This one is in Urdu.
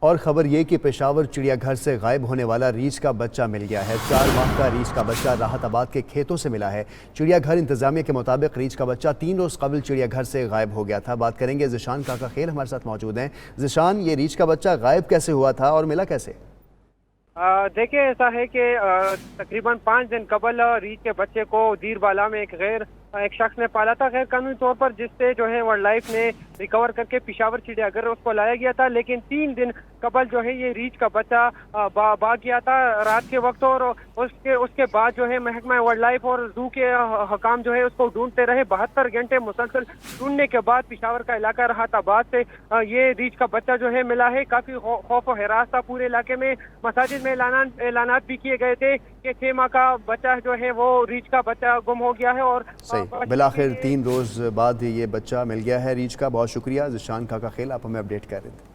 اور خبر یہ کہ پشاور چڑیا گھر سے غائب ہونے والا ریچھ کا بچہ مل گیا ہے۔ 4 ماہ کا ریچھ کا بچہ راحت آباد کے کھیتوں سے ملا ہے۔ چڑیا گھر انتظامیہ کے مطابق ریچھ کا بچہ 3 روز قبل چڑیا گھر سے غائب ہو گیا تھا۔ بات کریں گے ذیشان کاکا خیل ہمارے ساتھ موجود ہیں۔ ذیشان، یہ ریچھ کا بچہ غائب کیسے ہوا تھا اور ملا کیسے؟ دیکھیں، ایسا ہے کہ تقریباً 5 دن قبل ریچھ کے بچے کو دیر بالا میں ایک شخص نے پالا تھا غیر قانونی طور پر، جس سے جو ہے وائلڈ لائف نے ریکور کر کے پشاور چڑیا گھر اس کو لایا گیا تھا۔ لیکن 3 دن قبل جو ہے یہ ریچھ کا بچہ بھاگ گیا تھا رات کے وقت، اور اس کے بعد جو ہے محکمہ وائلڈ لائف اور زو کے حکام جو ہے اس کو ڈھونڈتے رہے۔ 72 گھنٹے مسلسل ڈھونڈنے کے بعد پشاور کا علاقہ راحت آباد سے یہ ریچھ کا بچہ جو ہے ملا ہے۔ کافی خوف و ہراس تھا پورے علاقے میں۔ مساجد میں اعلانات بھی کیے گئے تھے کہ 6 ماہ کا بچہ جو ہے وہ ریچھ کا بچہ گم ہو گیا ہے، اور بالآخر 3 روز بعد یہ بچہ مل گیا ہے ریچھ کا۔ بہت شکریہ ذیشان کاکا خیل، آپ ہمیں اپڈیٹ کر رہے تھے۔